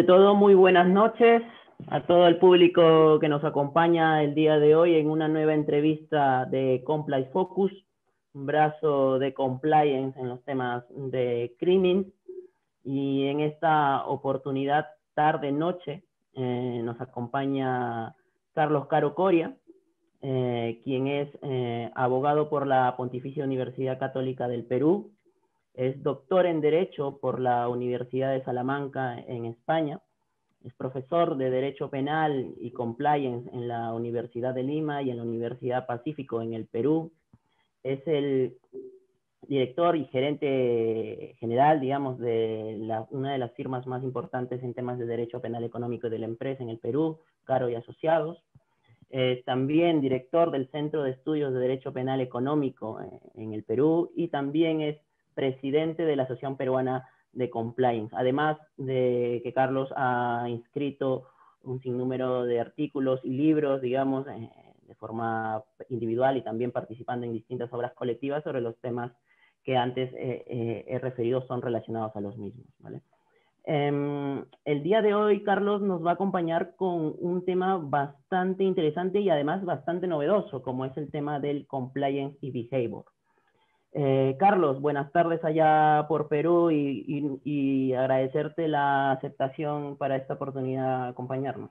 Ante todo, muy buenas noches a todo el público que nos acompaña el día de hoy en una nueva entrevista de Comply Focus, un brazo de compliance en los temas de crimen. Y en esta oportunidad, tarde-noche, nos acompaña Carlos Caro Coria, quien es abogado por la Pontificia Universidad Católica del Perú. Es doctor en Derecho por la Universidad de Salamanca en España. Es profesor de Derecho Penal y Compliance en la Universidad de Lima y en la Universidad Pacífico en el Perú. Es el director y gerente general, digamos, de una de las firmas más importantes en temas de Derecho Penal Económico y de la empresa en el Perú, Caro y Asociados. También director del Centro de Estudios de Derecho Penal Económico en el Perú, y también es presidente de la Asociación Peruana de Compliance, además de que Carlos ha inscrito un sinnúmero de artículos y libros, digamos, de forma individual y también participando en distintas obras colectivas sobre los temas que antes he referido son relacionados a los mismos, ¿vale? El día de hoy, Carlos nos va a acompañar con un tema bastante interesante y además bastante novedoso, como es el tema del compliance y behavior. Carlos, buenas tardes allá por Perú y agradecerte la aceptación para esta oportunidad de acompañarnos.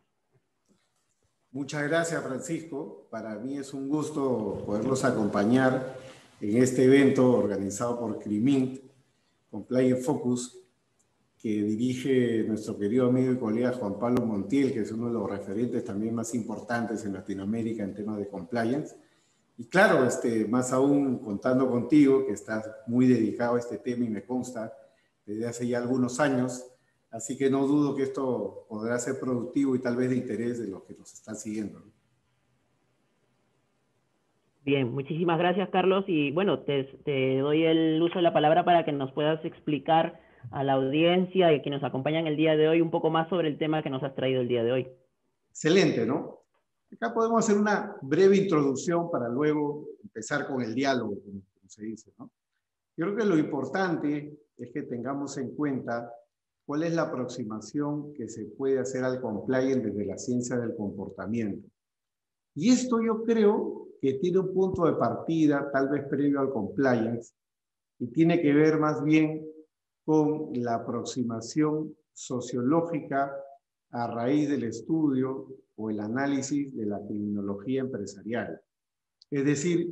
Muchas gracias, Francisco. Para mí es un gusto poderlos acompañar en este evento organizado por CRIMINT, Compliance Focus, que dirige nuestro querido amigo y colega Juan Pablo Montiel, que es uno de los referentes también más importantes en Latinoamérica en temas de compliance. Y claro, más aún contando contigo, que estás muy dedicado a este tema y me consta desde hace ya algunos años, así que no dudo que esto podrá ser productivo y tal vez de interés de los que nos están siguiendo, ¿no? Bien, muchísimas gracias, Carlos. Y bueno, te doy el uso de la palabra para que nos puedas explicar a la audiencia y a quienes nos acompañan el día de hoy un poco más sobre el tema que nos has traído el día de hoy. Excelente, ¿no? Acá podemos hacer una breve introducción para luego empezar con el diálogo, como se dice, ¿no? Yo creo que lo importante es que tengamos en cuenta cuál es la aproximación que se puede hacer al compliance desde la ciencia del comportamiento. Y esto yo creo que tiene un punto de partida, tal vez previo al compliance, y tiene que ver más bien con la aproximación sociológica a raíz del estudio o el análisis de la criminología empresarial. Es decir,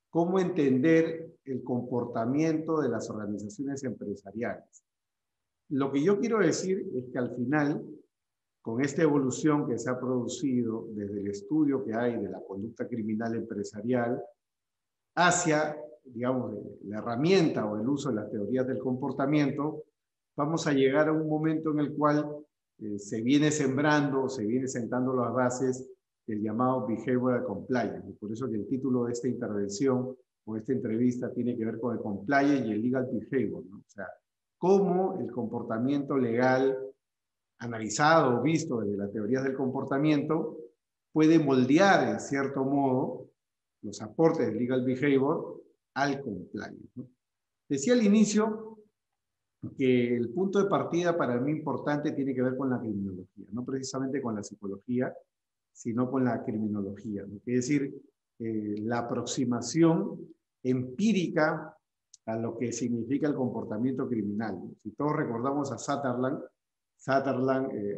cómo entender el comportamiento de las organizaciones empresariales. Lo que yo quiero decir es que al final, con esta evolución que se ha producido desde el estudio que hay de la conducta criminal empresarial hacia, digamos, la herramienta o el uso de las teorías del comportamiento, vamos a llegar a un momento en el cual se viene sembrando, se viene sentando las bases del llamado behavioral compliance. Y por eso que el título de esta intervención o esta entrevista tiene que ver con el compliance y el legal behavior, ¿no? O sea, cómo el comportamiento legal analizado o visto desde las teorías del comportamiento puede moldear en cierto modo los aportes del legal behavior al compliance, ¿no? Decía al inicio que el punto de partida para mí importante tiene que ver con la criminología, no precisamente con la psicología, sino con la criminología, ¿no? Es decir, la aproximación empírica a lo que significa el comportamiento criminal, ¿no? Si todos recordamos a Sutherland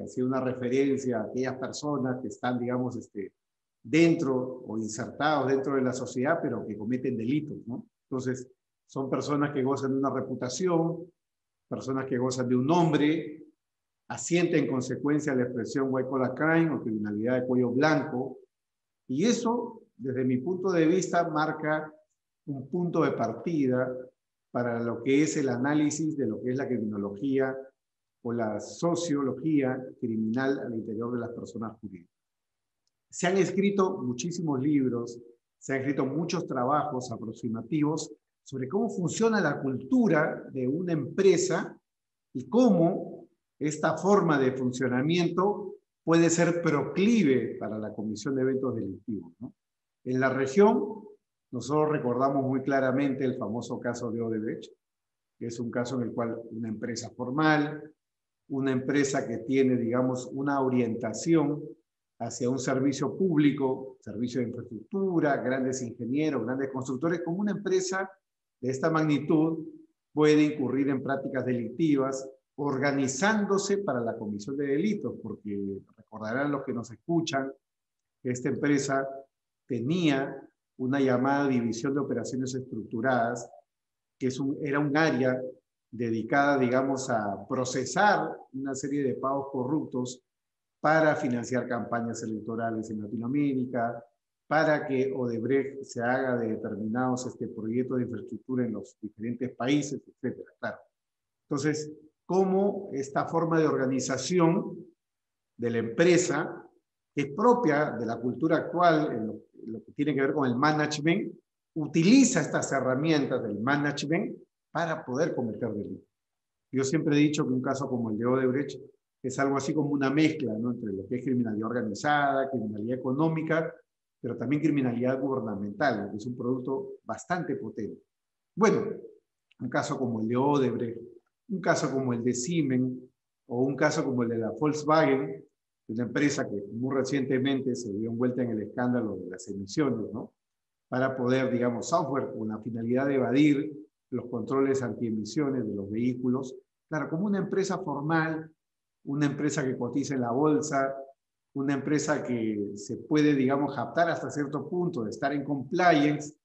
hacía una referencia a aquellas personas que están, digamos, dentro o insertados dentro de la sociedad, pero que cometen delitos, ¿no? Entonces, son personas que gozan de una reputación, personas que gozan de un nombre, asiente en consecuencia a la expresión white collar crime o criminalidad de cuello blanco, y eso, desde mi punto de vista, marca un punto de partida para lo que es el análisis de lo que es la criminología o la sociología criminal al interior de las personas jurídicas. Se han escrito muchísimos libros, se han escrito muchos trabajos aproximativos sobre cómo funciona la cultura de una empresa y cómo esta forma de funcionamiento puede ser proclive para la comisión de eventos delictivos, ¿no? En la región, nosotros recordamos muy claramente el famoso caso de Odebrecht, que es un caso en el cual una empresa formal una empresa que tiene, digamos, una orientación hacia un servicio público, servicio de infraestructura, grandes ingenieros, grandes constructores, como una empresa de esta magnitud puede incurrir en prácticas delictivas organizándose para la comisión de delitos, porque recordarán los que nos escuchan que esta empresa tenía una llamada División de Operaciones Estructuradas, que era un área dedicada, digamos, a procesar una serie de pagos corruptos para financiar campañas electorales en Latinoamérica, para que Odebrecht se haga de determinados proyectos de infraestructura en los diferentes países, etcétera. Claro. Entonces, ¿cómo esta forma de organización de la empresa, que es propia de la cultura actual, en lo que tiene que ver con el management, utiliza estas herramientas del management para poder cometer delitos? Yo siempre he dicho que un caso como el de Odebrecht es algo así como una mezcla, ¿no?, entre lo que es criminalidad organizada, criminalidad económica, pero también criminalidad gubernamental, que es un producto bastante potente. Bueno, un caso como el de Odebrecht, un caso como el de Siemens, o un caso como el de la Volkswagen, una empresa que muy recientemente se vio envuelta en el escándalo de las emisiones, ¿no?, para poder, digamos, software con la finalidad de evadir los controles antiemisiones de los vehículos. Claro, como una empresa formal, una empresa que cotiza en la bolsa, una empresa que se puede, digamos, jactar hasta cierto punto de estar en compliance,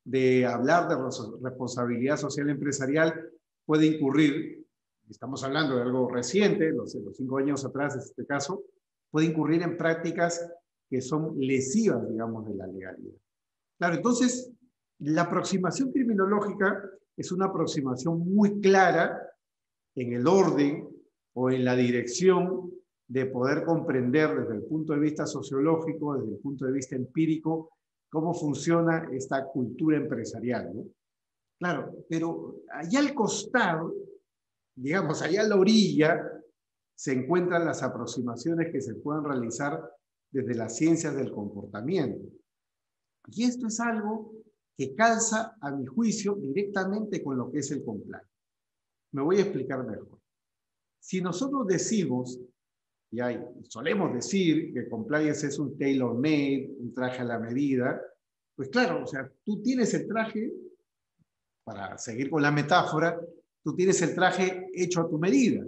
de hablar de responsabilidad social empresarial, puede incurrir, estamos hablando de algo reciente, los 5 años atrás en este caso, puede incurrir en prácticas que son lesivas, digamos, de la legalidad. Claro, entonces, la aproximación criminológica es una aproximación muy clara en el orden o en la dirección de poder comprender desde el punto de vista sociológico, desde el punto de vista empírico, cómo funciona esta cultura empresarial, ¿no? Claro, pero allá al costado, digamos, allá a la orilla, se encuentran las aproximaciones que se pueden realizar desde las ciencias del comportamiento. Y esto es algo que calza, a mi juicio, directamente con lo que es el compliance. Me voy a explicar mejor. Si nosotros decimos, y solemos decir que compliance es un tailor-made, un traje a la medida, pues claro, o sea, tú tienes el traje, para seguir con la metáfora, tú tienes el traje hecho a tu medida.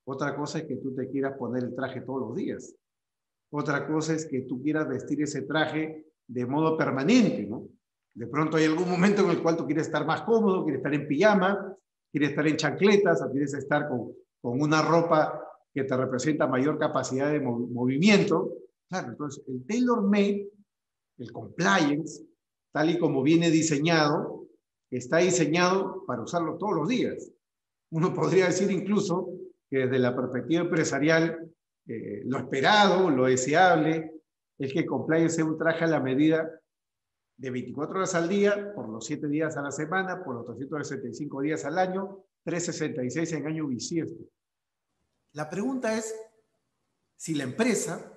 Otra cosa es que tú te quieras poner el traje todos los días. Otra cosa es que tú quieras vestir ese traje de modo permanente, ¿no? De pronto hay algún momento en el cual tú quieres estar más cómodo, quieres estar en pijama, quieres estar en chancletas, o quieres estar con una ropa que te representa mayor capacidad de movimiento. Claro, entonces el tailor-made, el compliance, tal y como viene diseñado, está diseñado para usarlo todos los días. Uno podría decir incluso que desde la perspectiva empresarial, lo esperado, lo deseable, es que el compliance sea un traje a la medida de 24 horas al día, por los 7 días a la semana, por los 365 días al año, 366 en año bisiesto. La pregunta es si la empresa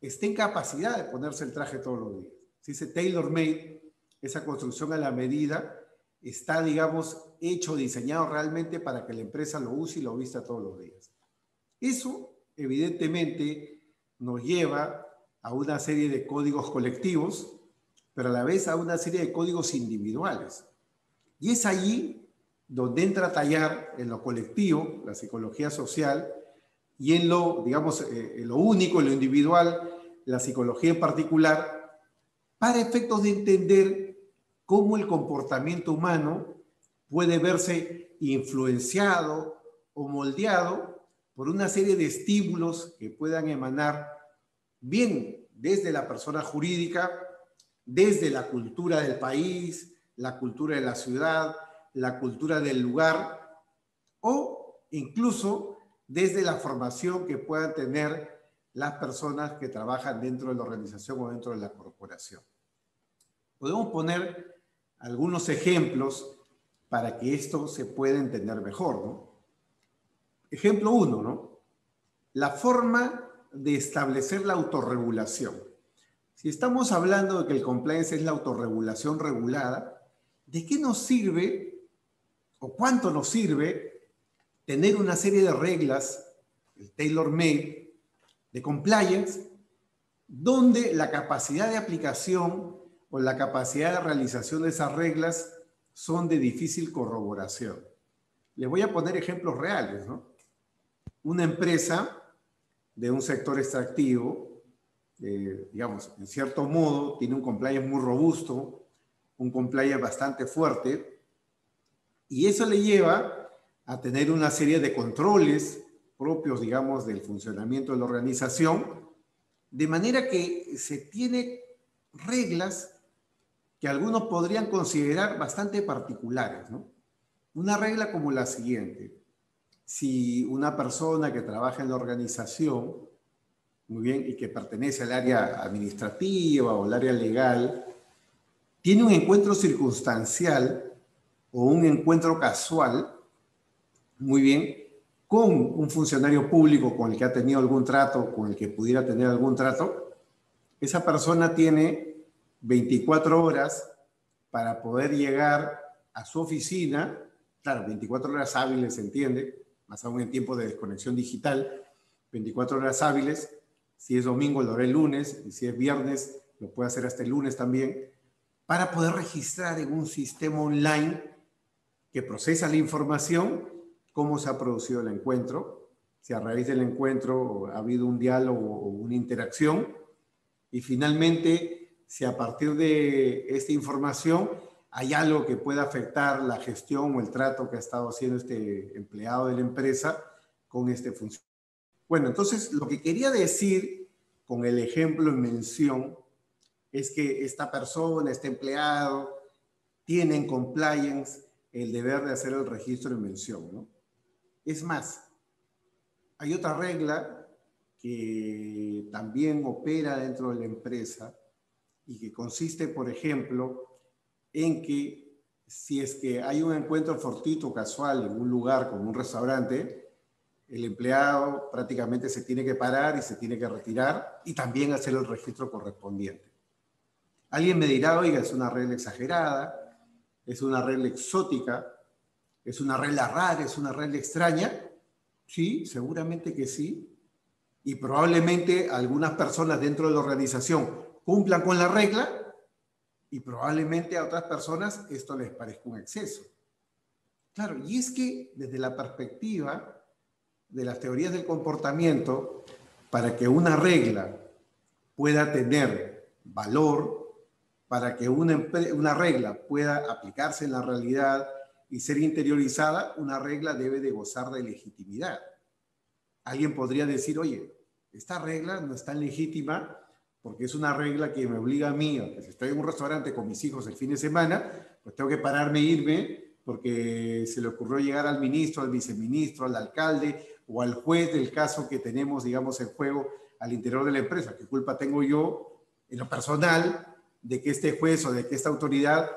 está en capacidad de ponerse el traje todos los días. Si ese tailor-made, esa construcción a la medida, está, digamos, hecho, diseñado realmente para que la empresa lo use y lo vista todos los días. Eso, evidentemente, nos lleva a una serie de códigos colectivos, pero a la vez a una serie de códigos individuales. Y es allí donde entra a tallar en lo colectivo, la psicología social, y en lo, digamos, en lo único, en lo individual, la psicología en particular, para efectos de entender cómo el comportamiento humano puede verse influenciado o moldeado por una serie de estímulos que puedan emanar bien desde la persona jurídica, desde la cultura del país, la cultura de la ciudad, la cultura del lugar, o incluso desde la formación que puedan tener las personas que trabajan dentro de la organización o dentro de la corporación. Podemos poner algunos ejemplos para que esto se pueda entender mejor, ¿no? Ejemplo 1, ¿no? La forma de establecer la autorregulación. Si estamos hablando de que el compliance es la autorregulación regulada, ¿de qué nos sirve o cuánto nos sirve tener una serie de reglas el tailor-made de compliance, donde la capacidad de aplicación o la capacidad de realización de esas reglas son de difícil corroboración. Les voy a poner ejemplos reales, ¿no? Una empresa de un sector extractivo, digamos, en cierto modo, tiene un compliance muy robusto, un compliance bastante fuerte, y eso le lleva a tener una serie de controles propios, digamos, del funcionamiento de la organización, de manera que se tiene reglas que algunos podrían considerar bastante particulares, ¿no? Una regla como la siguiente: si una persona que trabaja en la organización, muy bien, y que pertenece al área administrativa o al área legal, tiene un encuentro circunstancial o un encuentro casual, muy bien, con un funcionario público con el que ha tenido algún trato, con el que pudiera tener algún trato, esa persona tiene 24 horas para poder llegar a su oficina, claro, 24 horas hábiles, se entiende, más aún en tiempo de desconexión digital, 24 horas hábiles, si es domingo lo hará el lunes, y si es viernes lo puede hacer hasta el lunes también, para poder registrar en un sistema online que procesa la información cómo se ha producido el encuentro, si a raíz del encuentro ha habido un diálogo o una interacción, y finalmente si a partir de esta información hay algo que pueda afectar la gestión o el trato que ha estado haciendo este empleado de la empresa con este funcionario. Bueno, entonces lo que quería decir con el ejemplo en mención es que esta persona, este empleado, tiene en compliance el deber de hacer el registro en mención, ¿no? Es más, hay otra regla que también opera dentro de la empresa y que consiste, por ejemplo, en que si es que hay un encuentro fortuito casual en un lugar como un restaurante, el empleado prácticamente se tiene que parar y se tiene que retirar y también hacer el registro correspondiente. Alguien me dirá, oiga, es una regla exagerada, es una regla exótica, es una regla rara, es una regla extraña. Sí, seguramente que sí. Y probablemente algunas personas dentro de la organización cumplan con la regla y probablemente a otras personas esto les parezca un exceso. Claro, y es que desde la perspectiva de las teorías del comportamiento, para que una regla pueda tener valor, para que una regla pueda aplicarse en la realidad y ser interiorizada, una regla debe de gozar de legitimidad. Alguien podría decir, oye, esta regla no es tan legítima porque es una regla que me obliga a mí, que si estoy en un restaurante con mis hijos el fin de semana, pues tengo que pararme e irme porque se le ocurrió llegar al ministro, al viceministro, al alcalde o al juez del caso que tenemos, digamos, en juego al interior de la empresa. ¿Qué culpa tengo yo, en lo personal, de que este juez o de que esta autoridad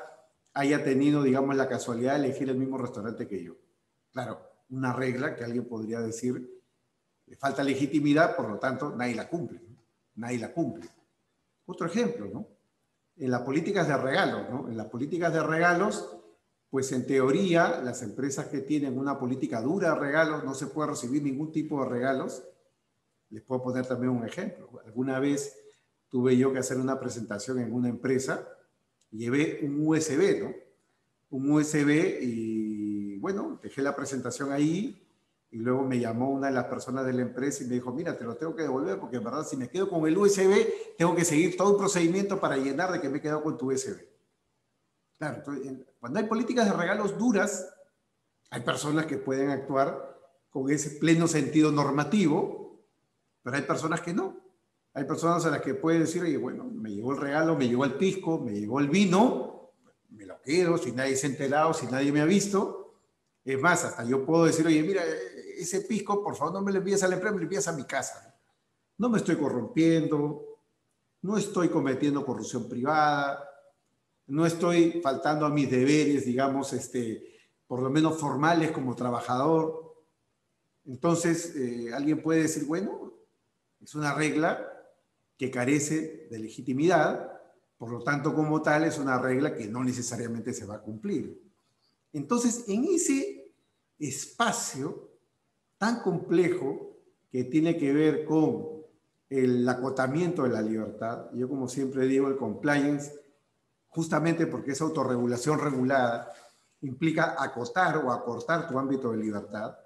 haya tenido, digamos, la casualidad de elegir el mismo restaurante que yo? Claro, una regla que alguien podría decir le falta legitimidad, por lo tanto, nadie la cumple, ¿no? Nadie la cumple. Otro ejemplo, ¿no? En las políticas de regalos, ¿no? En las políticas de regalos, pues en teoría, las empresas que tienen una política dura de regalos, no se puede recibir ningún tipo de regalos. Les puedo poner también un ejemplo. Alguna vez tuve yo que hacer una presentación en una empresa, llevé un USB, ¿no? Un USB y, bueno, dejé la presentación ahí. Y luego me llamó una de las personas de la empresa y me dijo, mira, te lo tengo que devolver porque en verdad si me quedo con el USB, tengo que seguir todo un procedimiento para llenar de que me he quedado con tu USB. Claro, entonces, cuando hay políticas de regalos duras, hay personas que pueden actuar con ese pleno sentido normativo, pero hay personas que no. Hay personas a las que pueden decir, oye, bueno, me llegó el regalo, me llegó el pisco, me llegó el vino, me lo quedo, si nadie se ha enterado, si nadie me ha visto. Es más, hasta yo puedo decir, oye, mira, ese pisco, por favor, no me lo envíes a la empresa, me lo envías a mi casa. No me estoy corrompiendo, no estoy cometiendo corrupción privada, no estoy faltando a mis deberes, digamos, por lo menos formales como trabajador. Entonces, alguien puede decir, bueno, es una regla que carece de legitimidad, por lo tanto, como tal, es una regla que no necesariamente se va a cumplir. Entonces, en ese espacio tan complejo que tiene que ver con el acotamiento de la libertad. Yo, como siempre digo, el compliance, justamente porque es autorregulación regulada, implica acotar o acortar tu ámbito de libertad.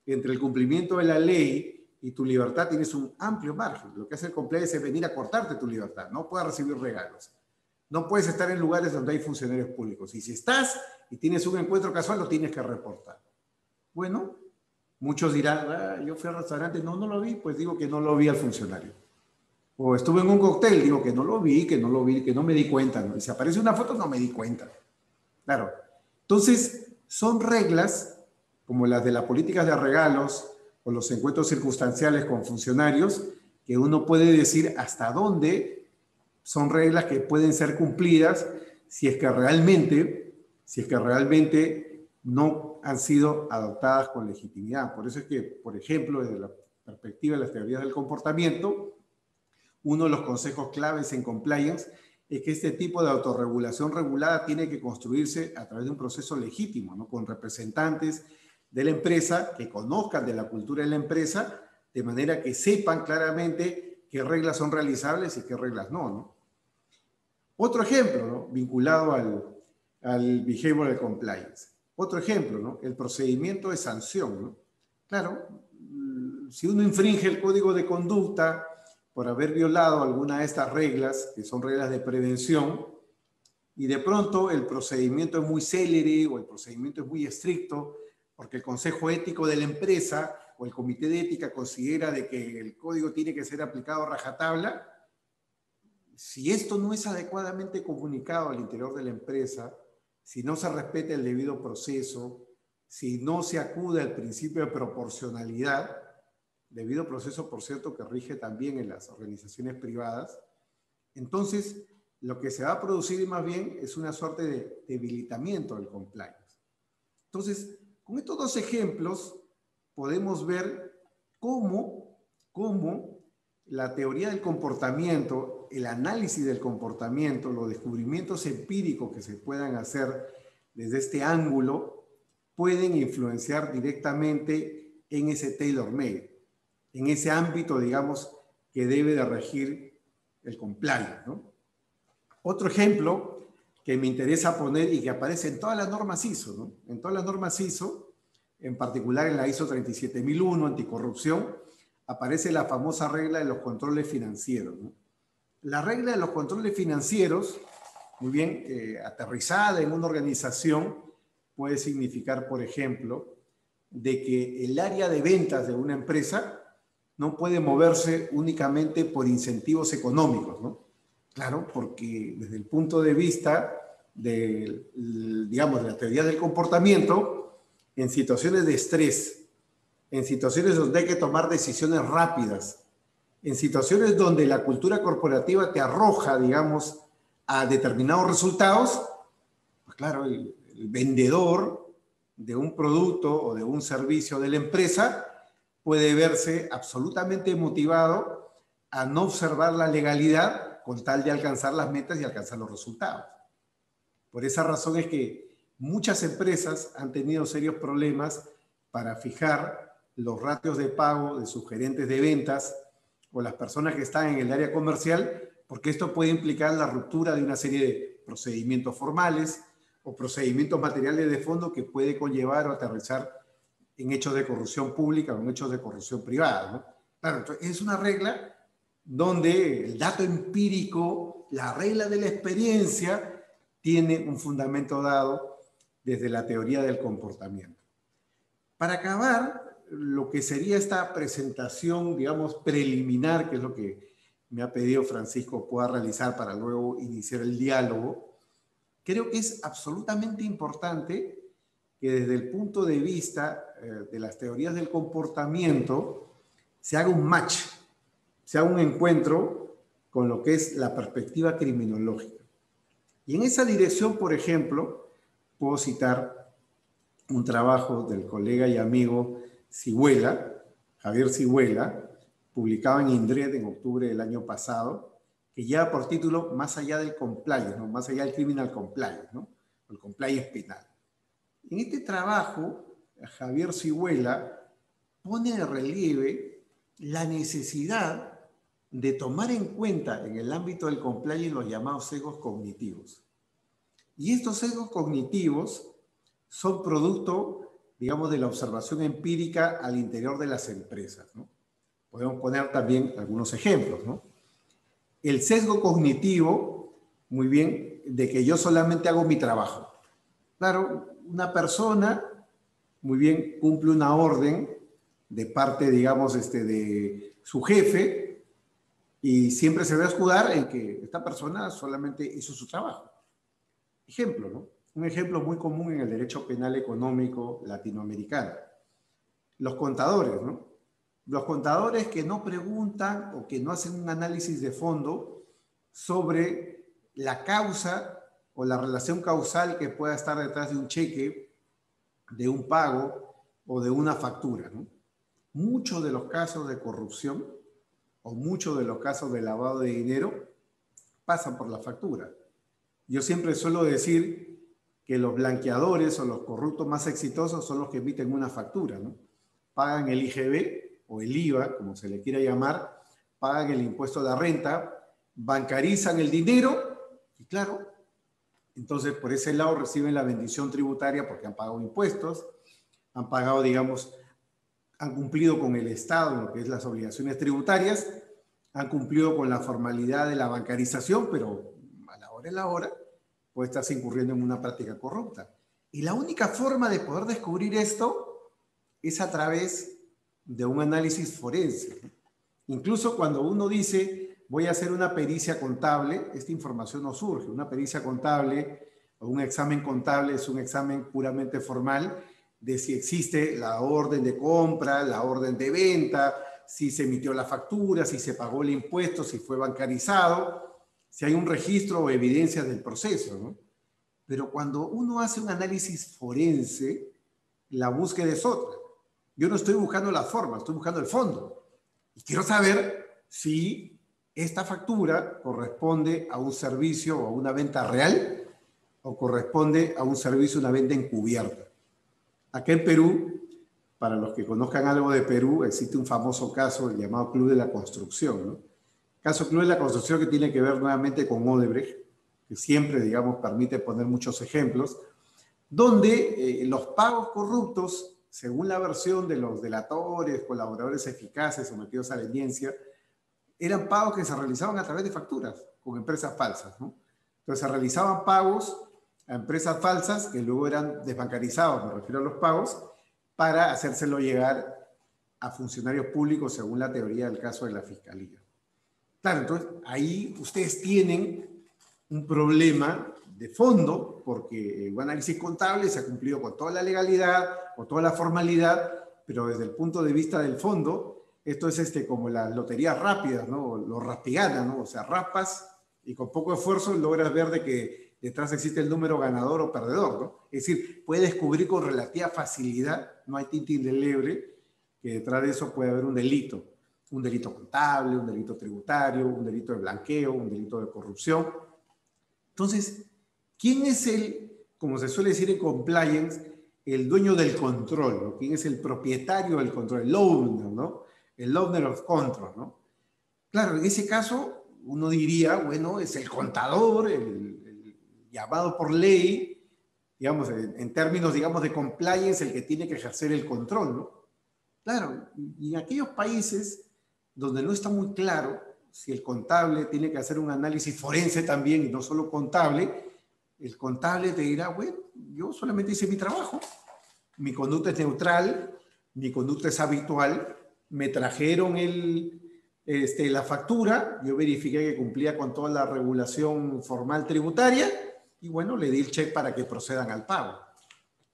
Entre el cumplimiento de la ley y tu libertad tienes un amplio margen. Lo que hace el compliance es venir a cortarte tu libertad. No puedes recibir regalos. No puedes estar en lugares donde hay funcionarios públicos. Y si estás y tienes un encuentro casual, lo tienes que reportar. Bueno, muchos dirán, yo fui al restaurante, no lo vi, pues digo que no lo vi al funcionario. O estuve en un cóctel, digo que no lo vi, que no me di cuenta, ¿no? Y si aparece una foto, no me di cuenta. Claro. Entonces, son reglas como las de las políticas de regalos o los encuentros circunstanciales con funcionarios, que uno puede decir hasta dónde son reglas que pueden ser cumplidas si es que realmente no han sido adoptadas con legitimidad. Por eso es que, por ejemplo, desde la perspectiva de las teorías del comportamiento, uno de los consejos claves en compliance es que este tipo de autorregulación regulada tiene que construirse a través de un proceso legítimo, ¿no? Con representantes de la empresa que conozcan de la cultura de la empresa, de manera que sepan claramente qué reglas son realizables y qué reglas no, ¿no? Otro ejemplo, ¿no? Vinculado al behavioral compliance. Otro ejemplo, ¿no? El procedimiento de sanción, ¿no? Claro, si uno infringe el código de conducta por haber violado alguna de estas reglas, que son reglas de prevención, y de pronto el procedimiento es muy célere o el procedimiento es muy estricto, porque el Consejo Ético de la empresa o el Comité de Ética considera de que el código tiene que ser aplicado a rajatabla. Si esto no es adecuadamente comunicado al interior de la empresa, si no se respeta el debido proceso, si no se acude al principio de proporcionalidad, debido proceso, por cierto, que rige también en las organizaciones privadas, entonces lo que se va a producir más bien es una suerte de debilitamiento del compliance. Entonces, con estos dos ejemplos podemos ver cómo la teoría del comportamiento, el análisis del comportamiento, los descubrimientos empíricos que se puedan hacer desde este ángulo pueden influenciar directamente en ese tailor-made, en ese ámbito, digamos, que debe de regir el compliance, ¿no? Otro ejemplo que me interesa poner y que aparece en todas las normas ISO, ¿no? En todas las normas ISO, en particular en la ISO 37001, anticorrupción, aparece la famosa regla de los controles financieros, ¿no? La regla de los controles financieros, muy bien, aterrizada en una organización, puede significar, por ejemplo, de que el área de ventas de una empresa no puede moverse únicamente por incentivos económicos, ¿no? Claro, porque desde el punto de vista de, digamos, de la teoría del comportamiento, en situaciones de estrés, en situaciones donde hay que tomar decisiones rápidas, en situaciones donde la cultura corporativa te arroja, digamos, a determinados resultados, pues claro, el vendedor de un producto o de un servicio de la empresa puede verse absolutamente motivado a no observar la legalidad con tal de alcanzar las metas y alcanzar los resultados. Por esa razón es que muchas empresas han tenido serios problemas para fijar los ratios de pago de sus gerentes de ventas o las personas que están en el área comercial, porque esto puede implicar la ruptura de una serie de procedimientos formales o procedimientos materiales de fondo que puede conllevar o aterrizar en hechos de corrupción pública o en hechos de corrupción privada, ¿no? Claro, entonces es una regla donde el dato empírico, la regla de la experiencia, tiene un fundamento dado desde la teoría del comportamiento. Para acabar, lo que sería esta presentación, digamos, preliminar, que es lo que me ha pedido Francisco pueda realizar para luego iniciar el diálogo, creo que es absolutamente importante que desde el punto de vista de las teorías del comportamiento se haga un match, se haga un encuentro con lo que es la perspectiva criminológica. Y en esa dirección, por ejemplo, puedo citar un trabajo del colega y amigo Sigüela, Javier Sigüela, publicado en INDRED en octubre del año pasado, que lleva por título Más allá del compliance, ¿no? Más allá del criminal compliance, ¿no? El compliance penal. En este trabajo, Javier Sigüela pone de relieve la necesidad de tomar en cuenta en el ámbito del compliance los llamados sesgos cognitivos. Y estos sesgos cognitivos son producto, digamos, de la observación empírica al interior de las empresas, ¿no? Podemos poner también algunos ejemplos, ¿no? El sesgo cognitivo, muy bien, de que yo solamente hago mi trabajo. Claro, una persona, muy bien, cumple una orden de parte, digamos, de su jefe y siempre se va a escudar en que esta persona solamente hizo su trabajo. Ejemplo, ¿no? Un ejemplo muy común en el derecho penal económico latinoamericano. Los contadores, ¿no? Los contadores que no preguntan o que no hacen un análisis de fondo sobre la causa o la relación causal que pueda estar detrás de un cheque, de un pago o de una factura, ¿no? Muchos de los casos de corrupción o muchos de los casos de lavado de dinero pasan por la factura. Yo siempre suelo decir que los blanqueadores o los corruptos más exitosos son los que emiten una factura, ¿no? Pagan el IGB o el IVA, como se le quiera llamar, pagan el impuesto de la renta, bancarizan el dinero y claro, entonces por ese lado reciben la bendición tributaria porque han pagado impuestos, han pagado, digamos, han cumplido con el Estado en lo que es las obligaciones tributarias, han cumplido con la formalidad de la bancarización, pero a la hora de la hora puede estarse incurriendo en una práctica corrupta. Y la única forma de poder descubrir esto es a través de un análisis forense. Incluso cuando uno dice, voy a hacer una pericia contable, esta información no surge. Una pericia contable o un examen contable es un examen puramente formal de si existe la orden de compra, la orden de venta, si se emitió la factura, si se pagó el impuesto, si fue bancarizado, si hay un registro o evidencia del proceso, ¿no? Pero cuando uno hace un análisis forense, la búsqueda es otra. Yo no estoy buscando la forma, estoy buscando el fondo. Y quiero saber si esta factura corresponde a un servicio o a una venta real o corresponde a un servicio o una venta encubierta. Acá en Perú, para los que conozcan algo de Perú, existe un famoso caso llamado Club de la Construcción, ¿no? Caso Club de la Construcción que tiene que ver nuevamente con Odebrecht, que siempre, digamos, permite poner muchos ejemplos, donde los pagos corruptos, según la versión de los delatores, colaboradores eficaces sometidos a la audiencia, eran pagos que se realizaban a través de facturas con empresas falsas, ¿no? Entonces se realizaban pagos a empresas falsas que luego eran desbancarizados, me refiero a los pagos, para hacérselo llegar a funcionarios públicos según la teoría del caso de la Fiscalía. Claro, entonces ahí ustedes tienen un problema de fondo porque un análisis contable se ha cumplido con toda la legalidad, con toda la formalidad, pero desde el punto de vista del fondo, esto es como las loterías rápidas, ¿no? Los raspigana, ¿no? O sea, raspas y con poco esfuerzo logras ver de que detrás existe el número ganador o perdedor, ¿no? Es decir, puedes descubrir con relativa facilidad, no hay tinta indeleble, que detrás de eso puede haber un delito contable, un delito tributario, un delito de blanqueo, un delito de corrupción. Entonces, ¿quién es como se suele decir en compliance, el dueño del control, ¿no? ¿Quién es el propietario del control? El owner, ¿no? El owner of control, ¿no? Claro, en ese caso, uno diría, bueno, es el contador, el llamado por ley, digamos, en términos, digamos, de compliance, el que tiene que ejercer el control, ¿no? Claro, y en aquellos países donde no está muy claro si el contable tiene que hacer un análisis forense también y no solo contable, el contable te dirá, bueno, yo solamente hice mi trabajo, mi conducta es neutral, mi conducta es habitual, me trajeron la factura, yo verifiqué que cumplía con toda la regulación formal tributaria y bueno, le di el cheque para que procedan al pago.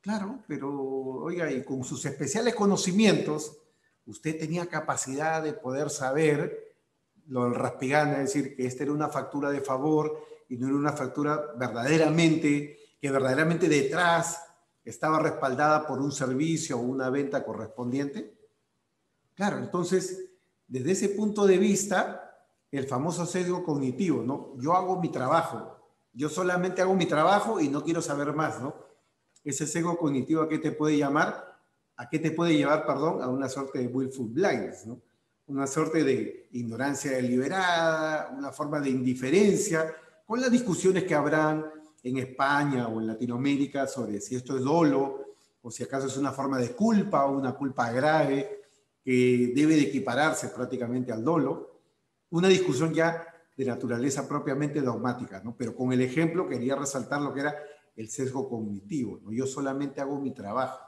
Claro, pero oiga, y con sus especiales conocimientos, usted tenía capacidad de poder saber lo del raspigana, es decir, que esta era una factura de favor y no era una factura que verdaderamente detrás estaba respaldada por un servicio o una venta correspondiente. Claro, entonces, desde ese punto de vista, el famoso sesgo cognitivo, ¿no? Yo hago mi trabajo, yo solamente hago mi trabajo y no quiero saber más, ¿no? Ese sesgo cognitivo, ¿a qué te puede llamar? ¿A qué te puede llevar, perdón? A una suerte de willful blindness, ¿no? una suerte de ignorancia deliberada, una forma de indiferencia, con las discusiones que habrán en España o en Latinoamérica sobre si esto es dolo o si acaso es una forma de culpa o una culpa grave que debe de equipararse prácticamente al dolo. Una discusión ya de naturaleza propiamente dogmática, ¿no? Pero con el ejemplo quería resaltar lo que era el sesgo cognitivo, ¿no? Yo solamente hago mi trabajo.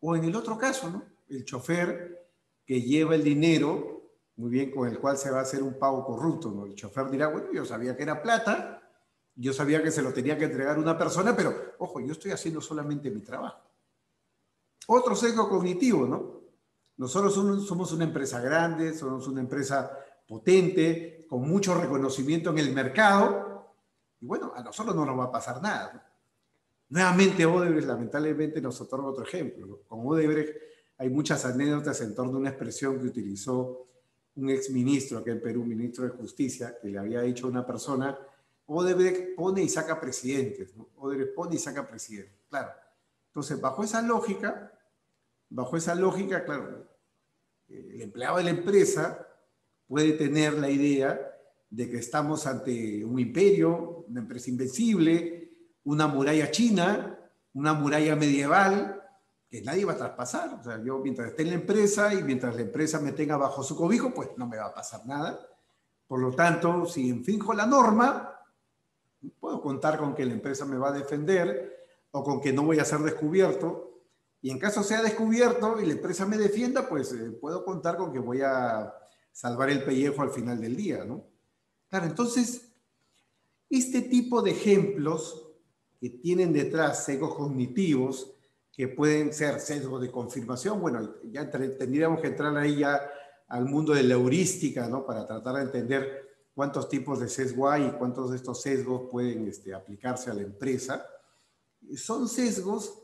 O en el otro caso, ¿no? El chofer que lleva el dinero, muy bien, con el cual se va a hacer un pago corrupto, ¿no? El chofer dirá, bueno, yo sabía que era plata, yo sabía que se lo tenía que entregar a una persona, pero, ojo, yo estoy haciendo solamente mi trabajo. Otro sesgo cognitivo, ¿no? Nosotros somos una empresa grande, somos una empresa potente, con mucho reconocimiento en el mercado, y bueno, a nosotros no nos va a pasar nada, ¿no? Nuevamente Odebrecht lamentablemente nos otorga otro ejemplo, ¿no? Con Odebrecht hay muchas anécdotas en torno a una expresión que utilizó un exministro aquí en Perú, ministro de Justicia, que le había dicho a una persona, Odebrecht pone y saca presidentes, ¿no? Odebrecht pone y saca presidentes, claro. Entonces, bajo esa lógica, claro, el empleado de la empresa puede tener la idea de que estamos ante un imperio, una empresa invencible, una muralla china, una muralla medieval, que nadie va a traspasar. O sea, yo mientras esté en la empresa y mientras la empresa me tenga bajo su cobijo, pues no me va a pasar nada. Por lo tanto, si infrinjo la norma, puedo contar con que la empresa me va a defender o con que no voy a ser descubierto. Y en caso sea descubierto y la empresa me defienda, pues puedo contar con que voy a salvar el pellejo al final del día, ¿no? Claro, entonces, este tipo de ejemplos que tienen detrás sesgos cognitivos, que pueden ser sesgos de confirmación, bueno, ya tendríamos que entrar ahí ya al mundo de la heurística, ¿no? Para tratar de entender cuántos tipos de sesgo hay y cuántos de estos sesgos pueden aplicarse a la empresa. Son sesgos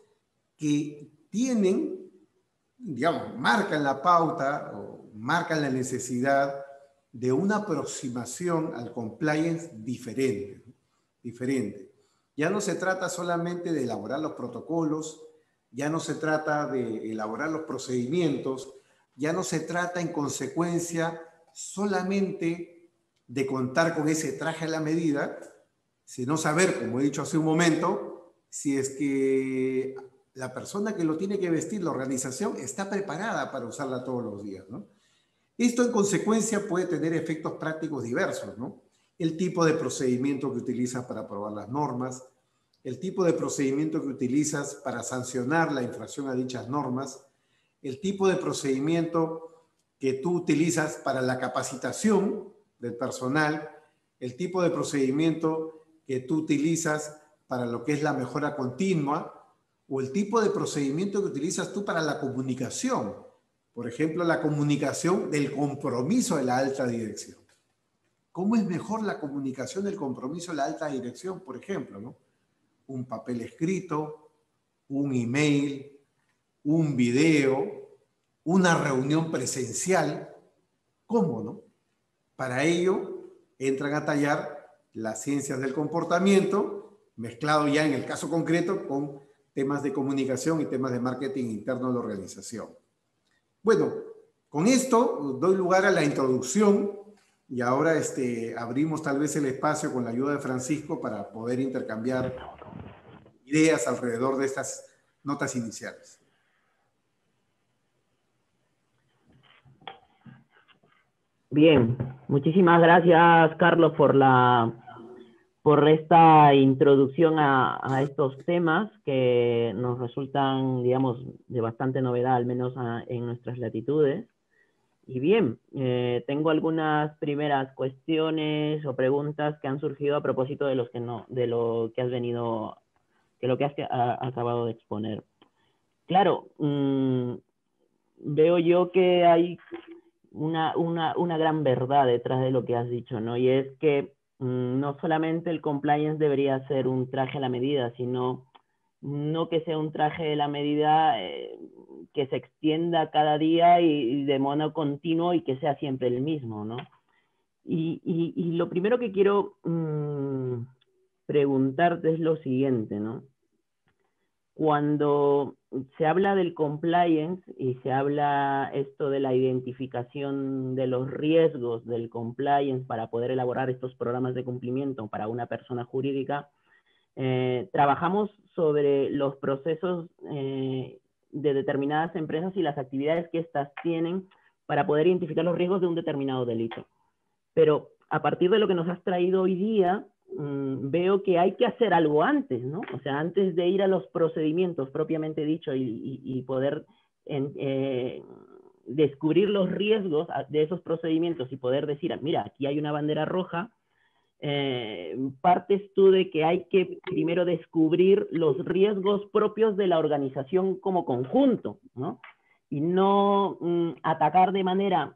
que tienen, digamos, marcan la pauta o marcan la necesidad de una aproximación al compliance diferente, ¿no? Diferente. Ya no se trata solamente de elaborar los protocolos, ya no se trata de elaborar los procedimientos, ya no se trata en consecuencia solamente de contar con ese traje a la medida, sino saber, como he dicho hace un momento, si es que la persona que lo tiene que vestir, la organización, está preparada para usarla todos los días, ¿no? Esto en consecuencia puede tener efectos prácticos diversos, ¿no? El tipo de procedimiento que utilizas para aprobar las normas, el tipo de procedimiento que utilizas para sancionar la infracción a dichas normas, el tipo de procedimiento que tú utilizas para la capacitación del personal, el tipo de procedimiento que tú utilizas para lo que es la mejora continua, o el tipo de procedimiento que utilizas tú para la comunicación. Por ejemplo, la comunicación del compromiso de la alta dirección. ¿Cómo es mejor la comunicación del compromiso de la alta dirección? Por ejemplo, ¿no? Un papel escrito, un email, un video, una reunión presencial. ¿Cómo, no? Para ello entran a tallar las ciencias del comportamiento, mezclado ya en el caso concreto con temas de comunicación y temas de marketing interno de la organización. Bueno, con esto doy lugar a la introducción y ahora abrimos tal vez el espacio con la ayuda de Francisco para poder intercambiar ideas alrededor de estas notas iniciales. Bien, muchísimas gracias, Carlos, por esta introducción a estos temas que nos resultan, digamos, de bastante novedad, al menos en nuestras latitudes. Y bien, tengo algunas primeras cuestiones o preguntas que han surgido a propósito de de lo que has venido, de lo que has acabado de exponer. Claro, veo yo que hay una gran verdad detrás de lo que has dicho, ¿no? Y es que no solamente el compliance debería ser un traje a la medida, sino no que sea un traje de la medida que se extienda cada día y de modo continuo y que sea siempre el mismo, ¿no? Y lo primero que quiero preguntarte es lo siguiente, ¿no? cuando se habla del compliance y se habla esto de la identificación de los riesgos del compliance para poder elaborar estos programas de cumplimiento para una persona jurídica, trabajamos sobre los procesos de determinadas empresas y las actividades que éstas tienen para poder identificar los riesgos de un determinado delito. Pero a partir de lo que nos has traído hoy día, veo que hay que hacer algo antes, ¿no? O sea, antes de ir a los procedimientos propiamente dicho y poder descubrir los riesgos de esos procedimientos y poder decir, mira, aquí hay una bandera roja, partes tú de que hay que primero descubrir los riesgos propios de la organización como conjunto, ¿no? Y no atacar de manera,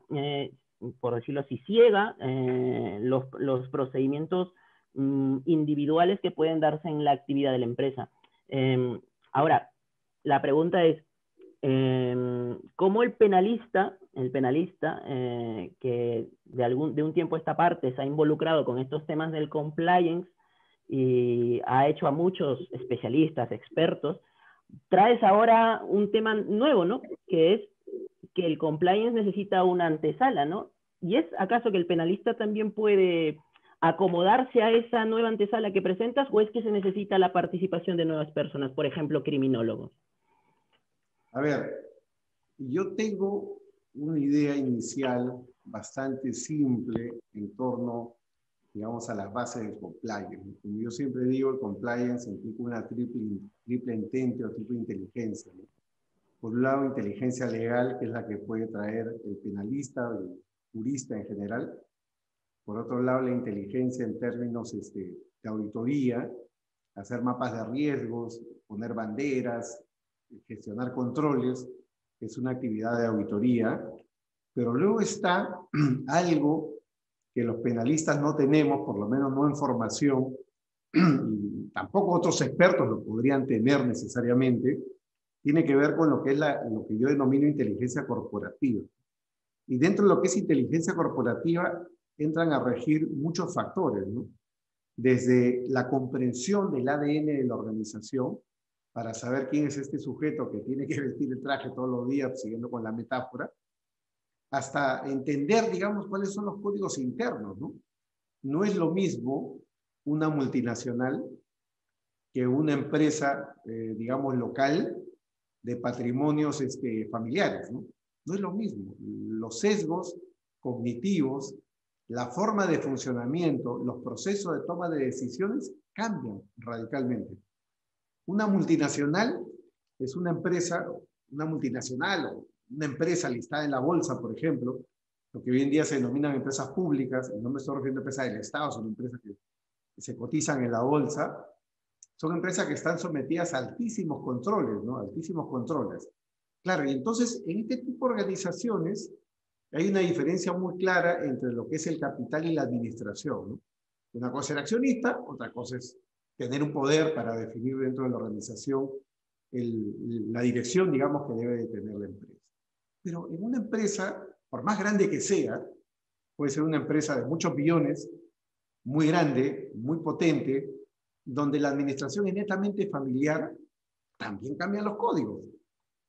por decirlo así, ciega, los procedimientos individuales que pueden darse en la actividad de la empresa. Ahora, la pregunta es, ¿cómo el penalista que de un tiempo a esta parte se ha involucrado con estos temas del compliance y ha hecho a muchos especialistas, expertos, traes ahora un tema nuevo, ¿no? Que es que el compliance necesita una antesala, ¿no? ¿Y es acaso que el penalista también puede acomodarse a esa nueva antesala que presentas o es que se necesita la participación de nuevas personas, por ejemplo, criminólogos? A ver, yo tengo una idea inicial bastante simple en torno, digamos, a las bases del compliance. Como yo siempre digo, el compliance implica una triple entente o triple inteligencia, ¿no? Por un lado, inteligencia legal, que es la que puede traer el penalista o el jurista en general. Por otro lado, la inteligencia en términos de auditoría, hacer mapas de riesgos, poner banderas, gestionar controles, que es una actividad de auditoría. Pero luego está algo que los penalistas no tenemos, por lo menos no en formación, y tampoco otros expertos lo podrían tener necesariamente, tiene que ver con lo que es lo que yo denomino inteligencia corporativa. Y dentro de lo que es inteligencia corporativa entran a regir muchos factores, ¿no? Desde la comprensión del ADN de la organización, para saber quién es este sujeto que tiene que vestir el traje todos los días, siguiendo con la metáfora, hasta entender, digamos, cuáles son los códigos internos, ¿no? No es lo mismo una multinacional que una empresa, digamos, local de patrimonios familiares, ¿no? No es lo mismo. Los sesgos cognitivos, la forma de funcionamiento, los procesos de toma de decisiones cambian radicalmente. Una multinacional es una empresa, una multinacional o una empresa listada en la bolsa, por ejemplo, lo que hoy en día se denominan empresas públicas, y no me estoy refiriendo a empresas del Estado, son empresas que se cotizan en la bolsa, son empresas que están sometidas a altísimos controles, ¿no? Altísimos controles. Claro, y entonces en este tipo de organizaciones hay una diferencia muy clara entre lo que es el capital y la administración, ¿no? Una cosa es ser accionista, otra cosa es tener un poder para definir dentro de la organización la dirección, digamos, que debe de tener la empresa. Pero en una empresa, por más grande que sea, puede ser una empresa de muchos billones, muy grande, muy potente, donde la administración es netamente familiar, también cambian los códigos.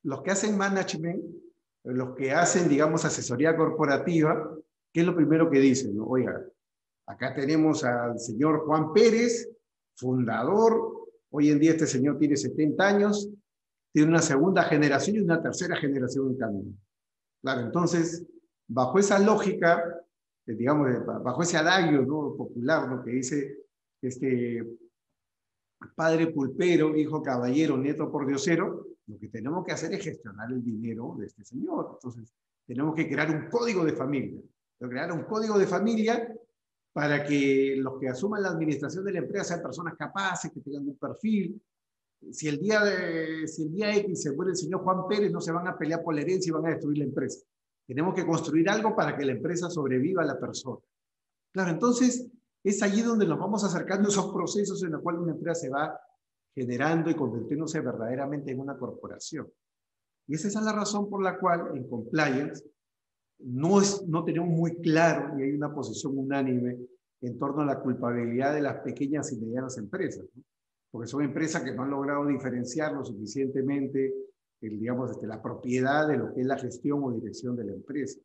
Los que hacen management, los que hacen, digamos, asesoría corporativa, ¿qué es lo primero que dicen? ¿No? Oiga, acá tenemos al señor Juan Pérez, fundador. Hoy en día este señor tiene 70 años, tiene una segunda generación y una tercera generación en camino. Claro, entonces, bajo esa lógica, digamos, bajo ese adagio, ¿no?, popular, ¿no?, que dice padre pulpero, hijo caballero, nieto pordiosero, lo que tenemos que hacer es gestionar el dinero de este señor. Entonces, tenemos que crear un código de familia. Crear un código de familia para que los que asuman la administración de la empresa sean personas capaces, que tengan un perfil. Si el día X se muere el señor Juan Pérez, no se van a pelear por la herencia y van a destruir la empresa. Tenemos que construir algo para que la empresa sobreviva a la persona. Claro, entonces es allí donde nos vamos acercando a esos procesos en los cuales una empresa se va generando y convirtiéndose verdaderamente en una corporación. Y esa es la razón por la cual en compliance no tenemos muy claro y hay una posición unánime en torno a la culpabilidad de las pequeñas y medianas empresas, ¿no? porque son empresas que no han logrado diferenciar lo suficientemente, digamos, la propiedad de lo que es la gestión o dirección de la empresa.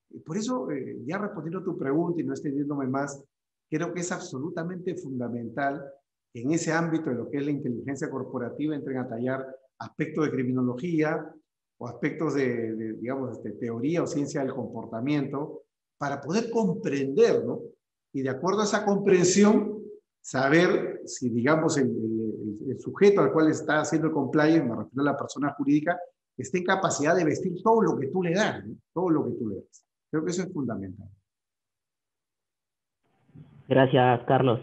Y por eso, ya respondiendo a tu pregunta y no extendiéndome más, creo que es absolutamente fundamental que en ese ámbito de lo que es la inteligencia corporativa entren a tallar aspectos de criminología o aspectos digamos, teoría o ciencia del comportamiento para poder comprender, ¿no? Y de acuerdo a esa comprensión, saber si, digamos, el sujeto al cual está haciendo el compliance, me refiero a la persona jurídica, esté en capacidad de vestir todo lo que tú le das, ¿no? Todo lo que tú le das. Creo que eso es fundamental. Gracias, Carlos.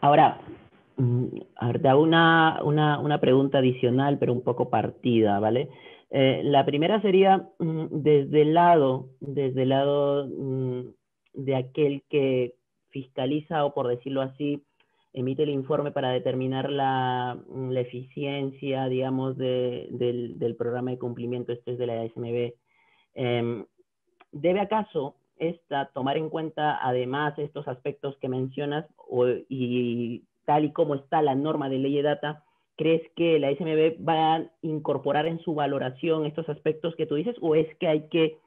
Ahora, a ver, te hago una pregunta adicional, pero un poco partida, ¿vale? La primera sería desde el lado de aquel que fiscaliza, o por decirlo así, emite el informe para determinar la eficiencia, digamos, del programa de cumplimiento, este es de la SMB. ¿Debe acaso tomar en cuenta además estos aspectos que mencionas y tal y como está la norma de ley de data? ¿Crees que la SMB va a incorporar en su valoración estos aspectos que tú dices, o es que hay que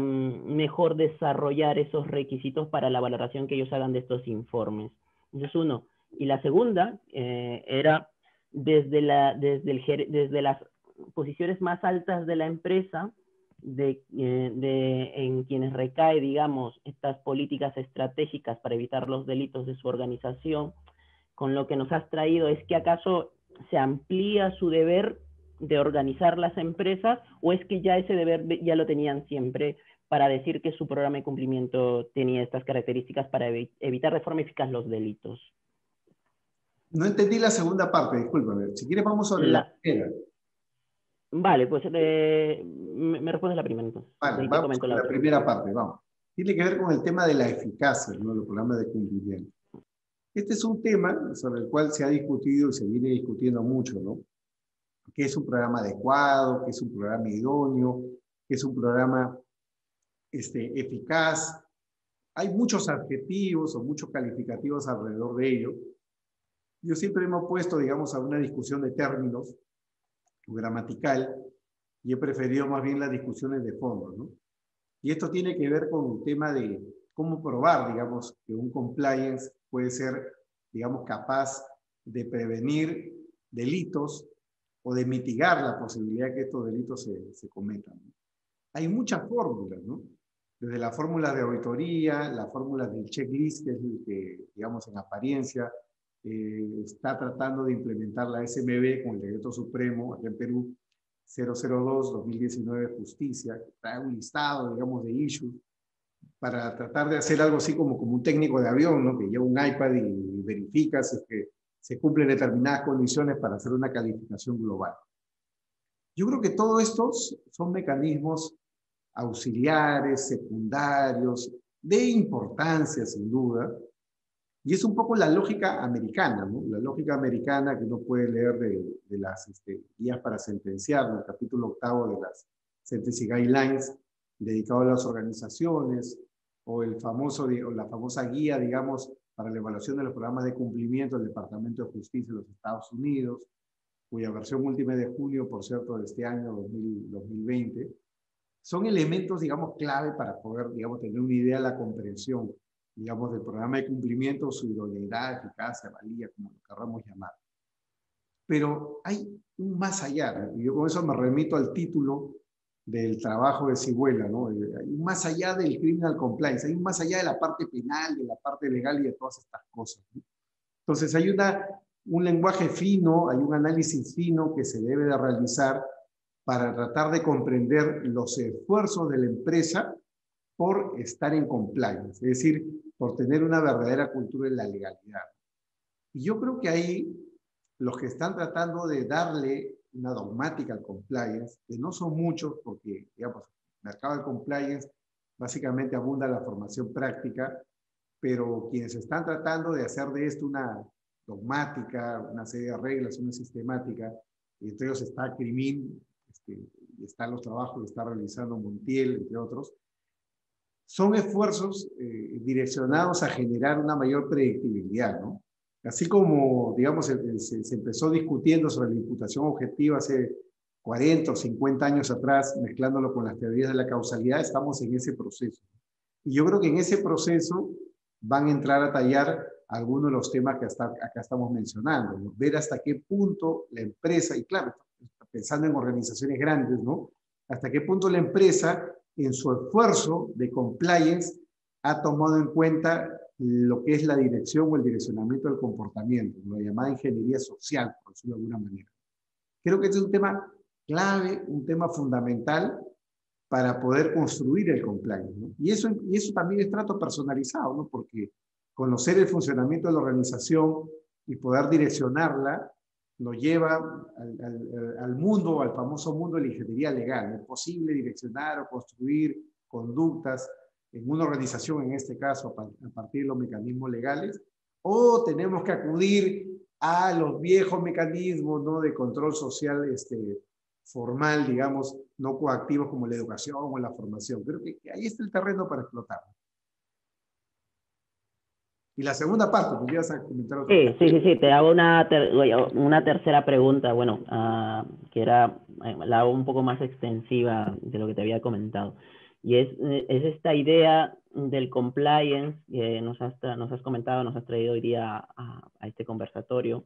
mejor desarrollar esos requisitos para la valoración que ellos hagan de estos informes? Eso es uno. Y la segunda era desde las posiciones más altas de la empresa, en quienes recae, digamos, estas políticas estratégicas para evitar los delitos de su organización, con lo que nos has traído, ¿es que acaso se amplía su deber de organizar las empresas, o es que ya ese deber ya lo tenían siempre para decir que su programa de cumplimiento tenía estas características para evitar de forma eficaz los delitos? No entendí la segunda parte, discúlpame. Si quieres vamos sobre la primera. Vale, pues me respondes la primera entonces. Vale, Ahí te vamos comento con la la otra. primera parte, vamos. Tiene que ver con el tema de la eficacia, ¿no? Los programas de cumplimiento. Este es un tema sobre el cual se ha discutido y se viene discutiendo mucho, ¿no? ¿Qué es un programa adecuado? ¿Qué es un programa idóneo? ¿Qué es un programa eficaz? Hay muchos adjetivos o muchos calificativos alrededor de ello. Yo siempre me he opuesto, digamos, a una discusión de términos o gramatical, y he preferido más bien las discusiones de fondo, ¿no? Y esto tiene que ver con el tema de cómo probar, digamos, que un compliance puede ser, digamos, capaz de prevenir delitos o de mitigar la posibilidad de que estos delitos se cometan. Hay muchas fórmulas, ¿no? Desde las fórmulas de auditoría, las fórmulas del checklist, que es el que, digamos, en apariencia está tratando de implementar la SMB con el Decreto Supremo aquí en Perú, 002-2019 Justicia, que trae un listado, digamos, de issues para tratar de hacer algo así como un técnico de avión, ¿no? Que lleva un iPad y verifica si es que se cumplen determinadas condiciones para hacer una calificación global. Yo creo que todos estos son mecanismos auxiliares, secundarios, de importancia sin duda, y es un poco la lógica americana, ¿no? La lógica americana que uno puede leer de las guías para sentenciar, en el capítulo 8 de las Sentencing Guidelines, dedicado a las organizaciones, o la famosa guía, digamos, para la evaluación de los programas de cumplimiento del Departamento de Justicia de los Estados Unidos, cuya versión última es de julio, por cierto, de este año 2020, son elementos, digamos, clave para poder, digamos, tener una idea de la comprensión, digamos, del programa de cumplimiento, su idoneidad, eficacia, valía, como lo queramos llamar. Pero hay un más allá, ¿no? Y yo con eso me remito al título del trabajo de Sigüela, ¿no? Hay un más allá del criminal compliance, hay un más allá de la parte penal, de la parte legal y de todas estas cosas, ¿no? Entonces hay un lenguaje fino, hay un análisis fino que se debe de realizar para tratar de comprender los esfuerzos de la empresa por estar en compliance, es decir, por tener una verdadera cultura en la legalidad. Y yo creo que ahí los que están tratando de darle una dogmática al compliance, que no son muchos, porque, digamos, el mercado del compliance básicamente abunda la formación práctica, pero quienes están tratando de hacer de esto una dogmática, una serie de reglas, una sistemática, y entre ellos está CRIMIN, y están los trabajos que está realizando Montiel, entre otros, son esfuerzos direccionados a generar una mayor predictibilidad, ¿no? Así como, digamos, se empezó discutiendo sobre la imputación objetiva hace 40 o 50 años atrás, mezclándolo con las teorías de la causalidad, estamos en ese proceso. Y yo creo que en ese proceso van a entrar a tallar algunos de los temas que hasta acá estamos mencionando, ¿no? Ver hasta qué punto la empresa, y claro, pensando en organizaciones grandes, ¿no? Hasta qué punto la empresa, en su esfuerzo de compliance, ha tomado en cuenta lo que es la dirección o el direccionamiento del comportamiento, lo llamada ingeniería social, por decirlo de alguna manera. Creo que este es un tema clave, un tema fundamental para poder construir el compliance, ¿no? Y eso también es trato personalizado, ¿no? Porque conocer el funcionamiento de la organización y poder direccionarla nos lleva al mundo, al famoso mundo de la ingeniería legal. Es posible direccionar o construir conductas en una organización, en este caso, a partir de los mecanismos legales, o tenemos que acudir a los viejos mecanismos, ¿no?, de control social formal, digamos, no coactivos como la educación o la formación. Creo que ahí está el terreno para explotar. Y la segunda parte, pues ibas a comentar otra cosa. Sí, te hago una tercera pregunta, bueno, que la hago un poco más extensiva de lo que te había comentado. Y es esta idea del compliance que nos has comentado, nos has traído hoy día a este conversatorio,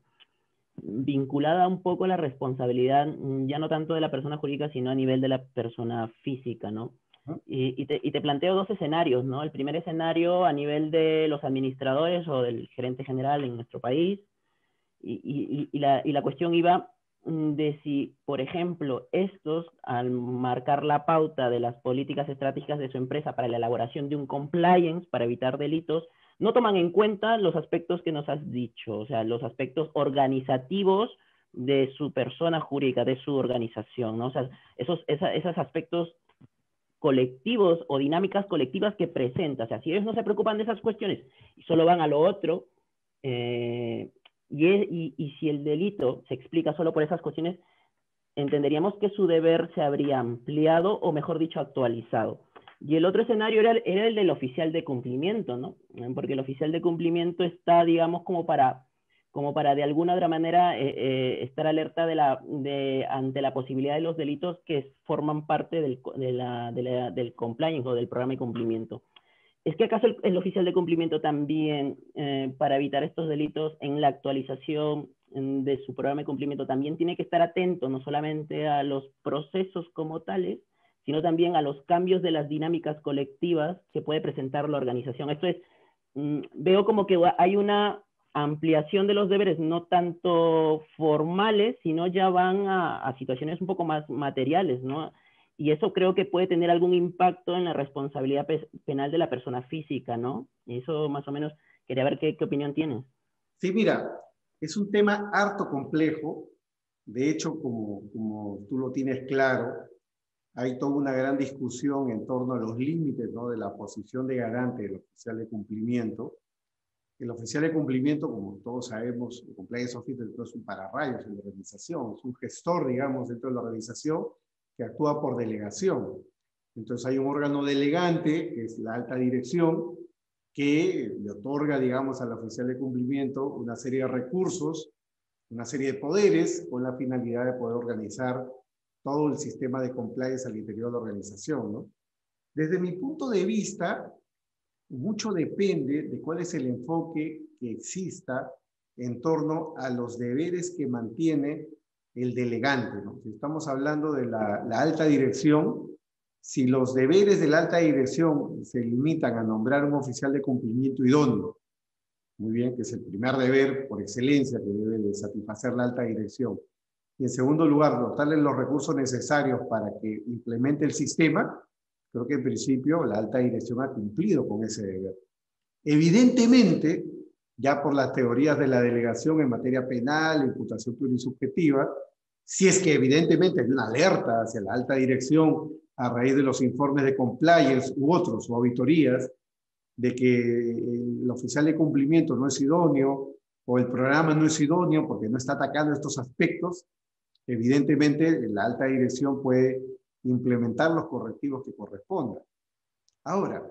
vinculada un poco a la responsabilidad, ya no tanto de la persona jurídica, sino a nivel de la persona física, ¿no? Y te planteo dos escenarios, ¿no? El primer escenario a nivel de los administradores o del gerente general en nuestro país, y la cuestión iba de si, por ejemplo, estos, al marcar la pauta de las políticas estratégicas de su empresa para la elaboración de un compliance para evitar delitos, no toman en cuenta los aspectos que nos has dicho, o sea, los aspectos organizativos de su persona jurídica, de su organización, ¿no? O sea, esos aspectos colectivos o dinámicas colectivas que presenta. O sea, si ellos no se preocupan de esas cuestiones y solo van a lo otro, y si el delito se explica solo por esas cuestiones, entenderíamos que su deber se habría ampliado o, mejor dicho, actualizado. Y el otro escenario era el del oficial de cumplimiento, ¿no? Porque el oficial de cumplimiento está, digamos, como para de alguna otra manera estar alerta ante la posibilidad de los delitos que forman parte del compliance o del programa de cumplimiento. ¿Es que acaso el oficial de cumplimiento también, para evitar estos delitos en la actualización de su programa de cumplimiento, también tiene que estar atento no solamente a los procesos como tales, sino también a los cambios de las dinámicas colectivas que puede presentar la organización? Esto es, veo como que hay una ampliación de los deberes, no tanto formales, sino ya van a situaciones un poco más materiales, ¿no? Y eso creo que puede tener algún impacto en la responsabilidad penal de la persona física, ¿no? Y eso más o menos quería ver qué opinión tienes. Sí, mira, es un tema harto complejo. De hecho, como tú lo tienes claro, hay toda una gran discusión en torno a los límites, ¿no?, de la posición de garante del oficial de cumplimiento. El oficial de cumplimiento, como todos sabemos, el compliance officer es un pararrayos en la organización, es un gestor, digamos, dentro de la organización que actúa por delegación. Entonces hay un órgano delegante, que es la alta dirección, que le otorga, digamos, al oficial de cumplimiento una serie de recursos, una serie de poderes, con la finalidad de poder organizar todo el sistema de compliance al interior de la organización, ¿no? Desde mi punto de vista, mucho depende de cuál es el enfoque que exista en torno a los deberes que mantiene el delegante, ¿no? Si estamos hablando de la alta dirección, si los deberes de la alta dirección se limitan a nombrar un oficial de cumplimiento idóneo, muy bien, que es el primer deber por excelencia que debe de satisfacer la alta dirección, y en segundo lugar, dotarle los recursos necesarios para que implemente el sistema, creo que en principio la alta dirección ha cumplido con ese deber. Evidentemente, ya por las teorías de la delegación en materia penal, imputación plurisubjetiva, si es que evidentemente hay una alerta hacia la alta dirección a raíz de los informes de compliance u otros, o auditorías, de que el oficial de cumplimiento no es idóneo o el programa no es idóneo porque no está atacando estos aspectos, evidentemente la alta dirección puede implementar los correctivos que correspondan. Ahora,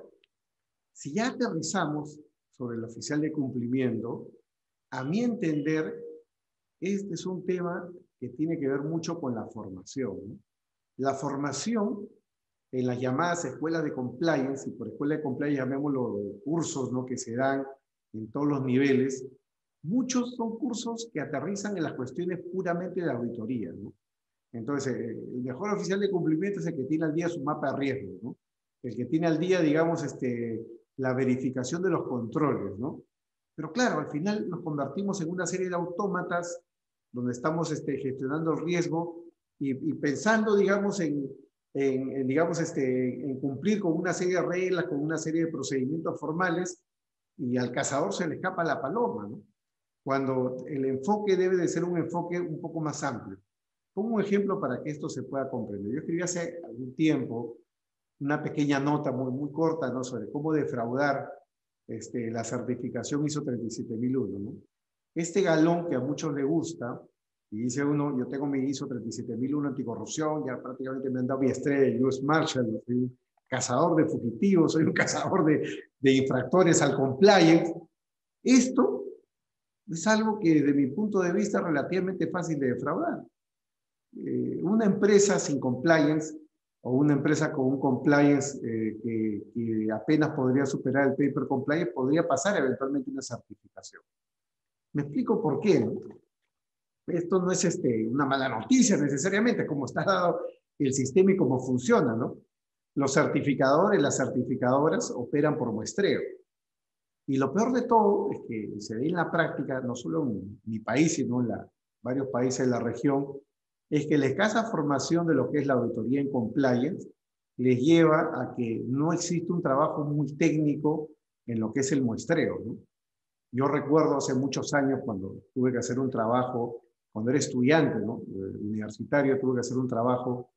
si ya aterrizamos sobre el oficial de cumplimiento, a mi entender, este es un tema que tiene que ver mucho con la formación, ¿no? La formación en las llamadas escuelas de compliance, y por escuela de compliance llamémoslo cursos, ¿no?, que se dan en todos los niveles, muchos son cursos que aterrizan en las cuestiones puramente de auditoría, ¿no? Entonces, el mejor oficial de cumplimiento es el que tiene al día su mapa de riesgo, ¿no? El que tiene al día, digamos, la verificación de los controles, ¿no? Pero claro, al final nos convertimos en una serie de autómatas donde estamos gestionando el riesgo y pensando, digamos, en cumplir con una serie de reglas, con una serie de procedimientos formales, y al cazador se le escapa la paloma, ¿no? Cuando el enfoque debe de ser un enfoque un poco más amplio. Pongo un ejemplo para que esto se pueda comprender. Yo escribí hace algún tiempo una pequeña nota muy, muy corta, ¿no?, sobre cómo defraudar la certificación ISO 37001, ¿no? Este galón que a muchos les gusta, y dice uno, yo tengo mi ISO 37001 anticorrupción, ya prácticamente me han dado mi estrella de US Marshal, soy un cazador de fugitivos, soy un cazador de infractores al compliance. Esto es algo que desde mi punto de vista es relativamente fácil de defraudar. Una empresa sin compliance o una empresa con un compliance que apenas podría superar el paper compliance podría pasar eventualmente una certificación. Me explico por qué, ¿no? Esto no es una mala noticia necesariamente, como está dado el sistema y cómo funciona, ¿no? Los certificadores, las certificadoras operan por muestreo. Y lo peor de todo es que se ve en la práctica, no solo en mi país, sino en varios países de la región, es que la escasa formación de lo que es la auditoría en compliance les lleva a que no existe un trabajo muy técnico en lo que es el muestreo, ¿no? Yo recuerdo hace muchos años cuando tuve que hacer un trabajo, cuando era estudiante, ¿no?, universitario, tuve que hacer un trabajo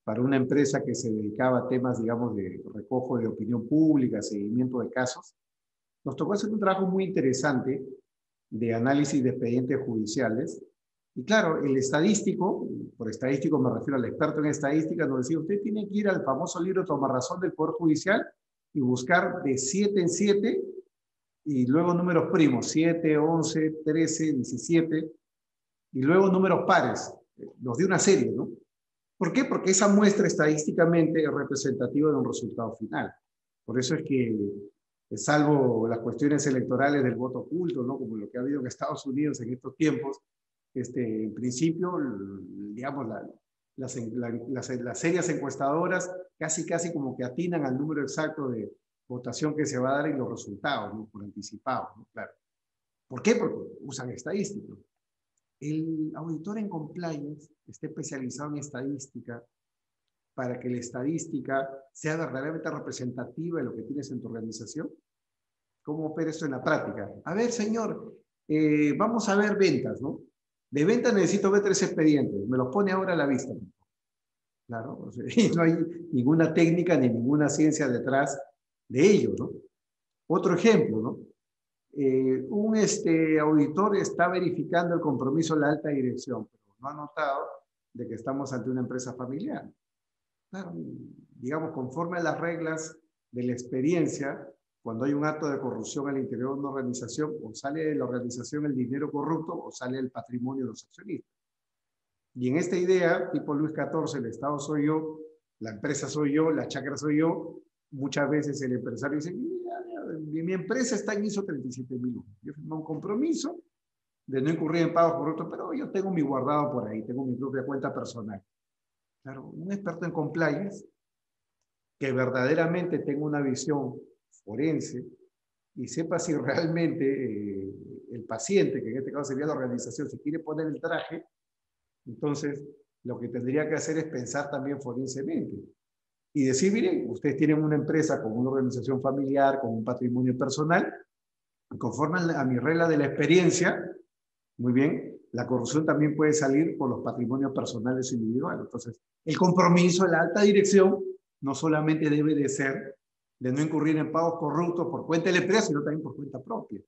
para una empresa que se dedicaba a temas, digamos, de recojo de opinión pública, seguimiento de casos. Nos tocó hacer un trabajo muy interesante de análisis de expedientes judiciales. Y claro, el estadístico, por estadístico me refiero al experto en estadística, nos decía, usted tiene que ir al famoso libro Tomarrazón del Poder Judicial y buscar de 7 en 7 y luego números primos, 7, 11, 13, 17, y luego números pares, los de una serie, ¿no? ¿Por qué? Porque esa muestra estadísticamente es representativa de un resultado final. Por eso es que, salvo las cuestiones electorales del voto oculto, ¿no?, como lo que ha habido en Estados Unidos en estos tiempos, en principio, digamos, las serias encuestadoras casi como que atinan al número exacto de votación que se va a dar y los resultados, ¿no?, por anticipado, ¿no? Claro. ¿Por qué? Porque usan estadísticas. El auditor en compliance está especializado en estadística para que la estadística sea verdaderamente representativa de lo que tienes en tu organización. ¿Cómo opera esto en la práctica? A ver, señor, vamos a ver ventas, ¿no? De ventas necesito ver 3 expedientes. Me los pone ahora a la vista. Claro, o sea, y no hay ninguna técnica ni ninguna ciencia detrás de ello, ¿no? Otro ejemplo, ¿no? Un auditor está verificando el compromiso de la alta dirección, pero no ha notado de que estamos ante una empresa familiar. Claro, digamos, conforme a las reglas de la experiencia, cuando hay un acto de corrupción al interior de una organización, o sale de la organización el dinero corrupto o sale el patrimonio de los accionistas. Y en esta idea, tipo Luis XIV, el Estado soy yo, la empresa soy yo, la chacra soy yo, muchas veces el empresario dice, mi empresa está en ISO 37001. Yo firmé un compromiso de no incurrir en pagos corruptos, pero yo tengo mi guardado por ahí, tengo mi propia cuenta personal. Claro, un experto en compliance que verdaderamente tenga una visión forense y sepa si realmente el paciente, que en este caso sería la organización, si quiere poner el traje, entonces lo que tendría que hacer es pensar también forensemente y decir, miren, ustedes tienen una empresa con una organización familiar, con un patrimonio personal, conforme a mi regla de la experiencia, muy bien, la corrupción también puede salir por los patrimonios personales individuales. Entonces, el compromiso de la alta dirección no solamente debe de ser de no incurrir en pagos corruptos por cuenta de la empresa, sino también por cuenta propia.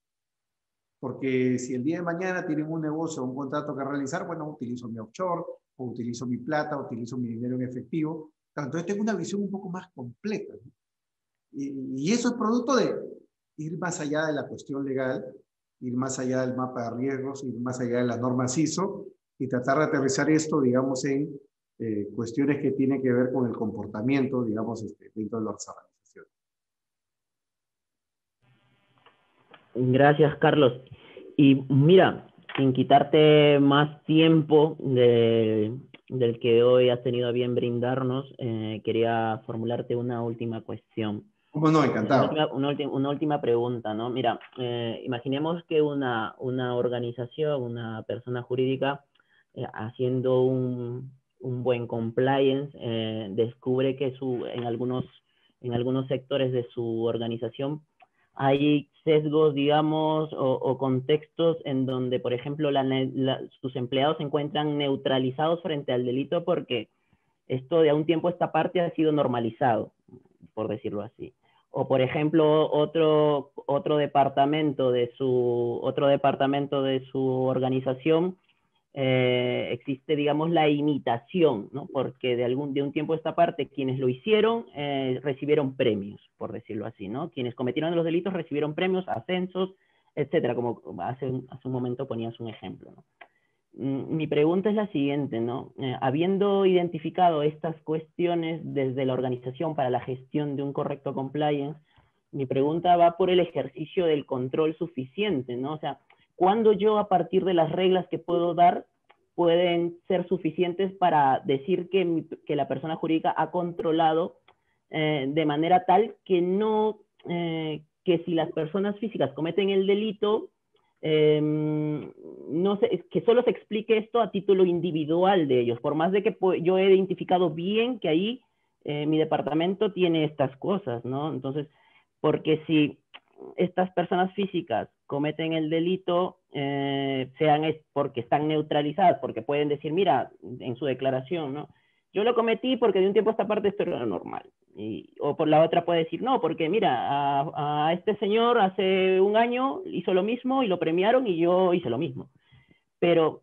Porque si el día de mañana tienen un negocio o un contrato que realizar, bueno, utilizo mi offshore, o utilizo mi plata, o utilizo mi dinero en efectivo. Entonces tengo una visión un poco más completa, ¿no? Y eso es producto de ir más allá de la cuestión legal ir más allá del mapa de riesgos, ir más allá de las normas ISO y tratar de aterrizar esto, digamos, en cuestiones que tienen que ver con el comportamiento, digamos, dentro de las organizaciones. Gracias, Carlos. Y mira, sin quitarte más tiempo del que hoy has tenido a bien brindarnos, quería formularte una última cuestión. ¿Cómo no? Encantado. Una última pregunta, ¿no? Mira, imaginemos que una organización, una persona jurídica, haciendo un buen compliance, descubre que en algunos sectores de su organización hay sesgos, digamos, o contextos en donde, por ejemplo, sus empleados se encuentran neutralizados frente al delito porque esto de a un tiempo esta parte ha sido normalizado, por decirlo así. O, por ejemplo, otro departamento de su organización, existe, digamos, la imitación, ¿no? Porque de un tiempo a esta parte, quienes lo hicieron recibieron premios, por decirlo así, ¿no? Quienes cometieron los delitos recibieron premios, ascensos, etcétera, como hace un momento ponías un ejemplo, ¿no? Mi pregunta es la siguiente, ¿no? Habiendo identificado estas cuestiones desde la organización para la gestión de un correcto compliance, mi pregunta va por el ejercicio del control suficiente, ¿no? O sea, ¿cuándo yo, a partir de las reglas que puedo dar, pueden ser suficientes para decir que la persona jurídica ha controlado de manera tal que no, que si las personas físicas cometen el delito, no sé, que solo se explique esto a título individual de ellos, por más de que yo he identificado bien que ahí mi departamento tiene estas cosas, ¿no? Entonces, porque si estas personas físicas cometen el delito, sean porque están neutralizadas, porque pueden decir, mira, en su declaración, ¿no? Yo lo cometí porque de un tiempo a esta parte esto era normal. O por la otra puede decir, no, porque mira, a este señor hace un año hizo lo mismo y lo premiaron y yo hice lo mismo. Pero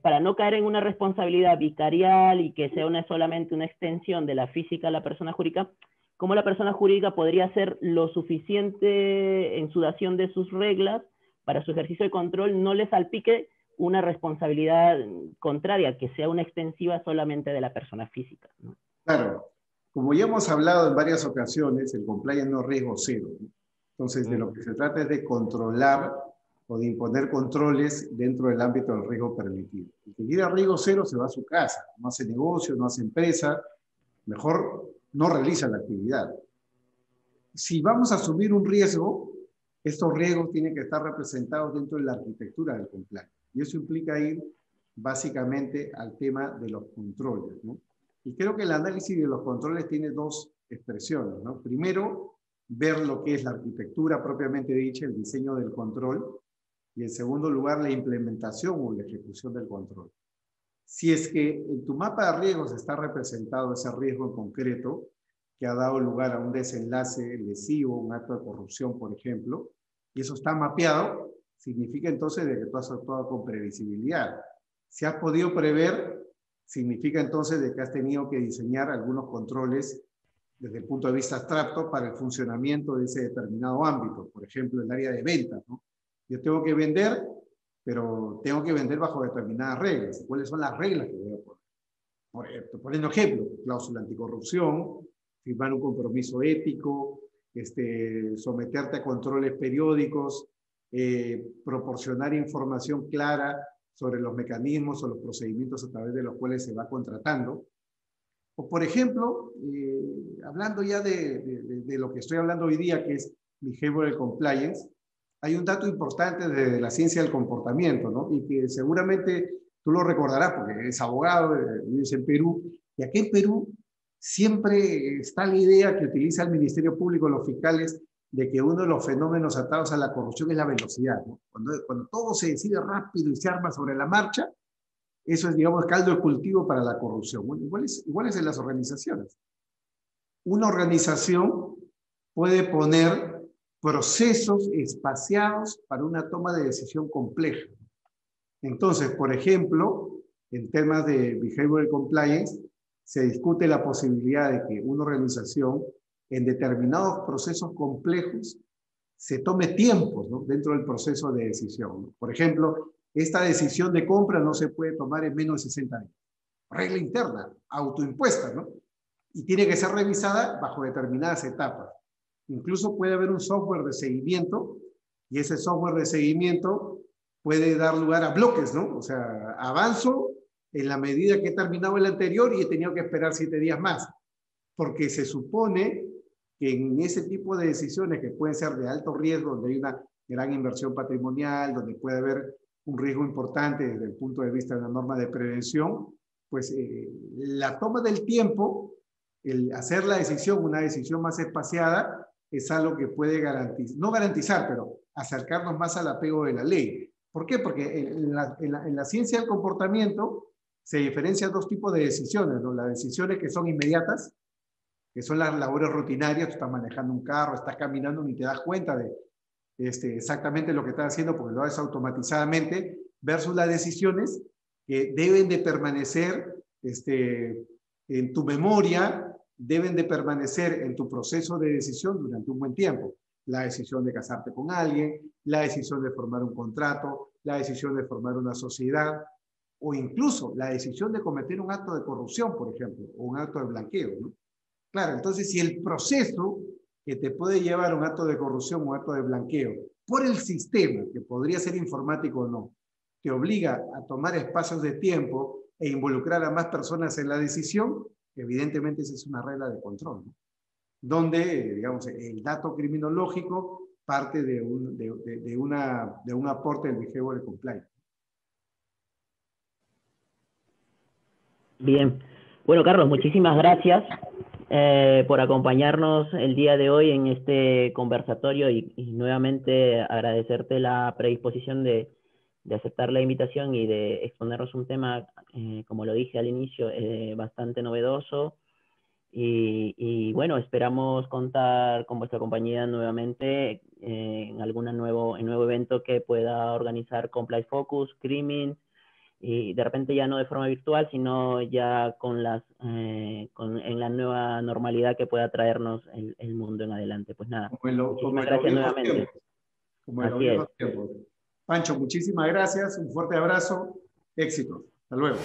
para no caer en una responsabilidad vicarial y que sea solamente una extensión de la física a la persona jurídica, ¿cómo la persona jurídica podría hacer lo suficiente en su dación de sus reglas para su ejercicio de control no le salpique una responsabilidad contraria, que sea una extensiva solamente de la persona física, ¿no? Claro, como ya hemos hablado en varias ocasiones, el compliance no es riesgo cero, ¿no? Entonces, de lo que se trata es de controlar o de imponer controles dentro del ámbito del riesgo permitido. El que quiere riesgo cero se va a su casa, no hace negocio, no hace empresa, mejor no realiza la actividad. Si vamos a asumir un riesgo, estos riesgos tienen que estar representados dentro de la arquitectura del compliance. Y eso implica ir básicamente al tema de los controles, ¿no? Y creo que el análisis de los controles tiene dos expresiones, ¿no? Primero, ver lo que es la arquitectura propiamente dicha, el diseño del control, y en segundo lugar, la implementación o la ejecución del control. Si es que en tu mapa de riesgos está representado ese riesgo en concreto, que ha dado lugar a un desenlace lesivo, un acto de corrupción, por ejemplo, y eso está mapeado, significa entonces de que tú has actuado con previsibilidad. Si has podido prever, significa entonces de que has tenido que diseñar algunos controles desde el punto de vista abstracto para el funcionamiento de ese determinado ámbito, por ejemplo, el área de ventas, ¿no? Yo tengo que vender, pero tengo que vender bajo determinadas reglas. ¿Cuáles son las reglas que voy a poner? Poniendo ejemplo, cláusula anticorrupción, firmar un compromiso ético, someterte a controles periódicos, proporcionar información clara sobre los mecanismos o los procedimientos a través de los cuales se va contratando. O, por ejemplo, hablando ya de lo que estoy hablando hoy día, que es behavioral compliance, hay un dato importante de la ciencia del comportamiento, ¿no? Y que seguramente tú lo recordarás porque eres abogado, vives en Perú, y aquí en Perú siempre está la idea que utiliza el Ministerio Público, los fiscales, de que uno de los fenómenos atados a la corrupción es la velocidad, ¿no? Cuando todo se decide rápido y se arma sobre la marcha, eso es, digamos, caldo de cultivo para la corrupción. Bueno, igual es en las organizaciones. Una organización puede poner procesos espaciados para una toma de decisión compleja. Entonces, por ejemplo, en temas de behavioral compliance, se discute la posibilidad de que una organización en determinados procesos complejos se tome tiempo, ¿no?, dentro del proceso de decisión, ¿no? Por ejemplo, esta decisión de compra no se puede tomar en menos de 60 días. Regla interna, autoimpuesta, ¿no? Y tiene que ser revisada bajo determinadas etapas. Incluso puede haber un software de seguimiento y ese software de seguimiento puede dar lugar a bloques, ¿no? O sea, avanzo en la medida que he terminado el anterior y he tenido que esperar 7 días más, porque se supone que en ese tipo de decisiones que pueden ser de alto riesgo, donde hay una gran inversión patrimonial, donde puede haber un riesgo importante desde el punto de vista de una norma de prevención, pues la toma del tiempo, el hacer la decisión, una decisión más espaciada, es algo que puede garantizar, no garantizar, pero acercarnos más al apego de la ley. ¿Por qué? Porque en la ciencia del comportamiento se diferencian dos tipos de decisiones, ¿no? Las decisiones que son inmediatas, que son las labores rutinarias. Tú estás manejando un carro, estás caminando, ni te das cuenta de exactamente lo que estás haciendo porque lo haces automatizadamente, versus las decisiones que deben de permanecer en tu memoria, deben de permanecer en tu proceso de decisión durante un buen tiempo. La decisión de casarte con alguien, la decisión de formar un contrato, la decisión de formar una sociedad, o incluso la decisión de cometer un acto de corrupción, por ejemplo, o un acto de blanqueo, ¿no? Claro, entonces si el proceso que te puede llevar a un acto de corrupción o un acto de blanqueo, por el sistema, que podría ser informático o no, te obliga a tomar espacios de tiempo e involucrar a más personas en la decisión, evidentemente esa es una regla de control, ¿no?, donde, digamos, el dato criminológico parte de un aporte del behavioral compliance. Bien. Bueno, Carlos, muchísimas gracias por acompañarnos el día de hoy en este conversatorio y nuevamente agradecerte la predisposición de aceptar la invitación y de exponernos un tema, como lo dije al inicio, bastante novedoso. Y bueno, esperamos contar con vuestra compañía nuevamente en nuevo evento que pueda organizar Compliance Focus, Crimin, y de repente ya no de forma virtual, sino ya en la nueva normalidad que pueda traernos el mundo en adelante. Pues nada, muchísimas gracias nuevamente. Como en los viejos tiempos. Pancho, muchísimas gracias, un fuerte abrazo, éxito. Hasta luego.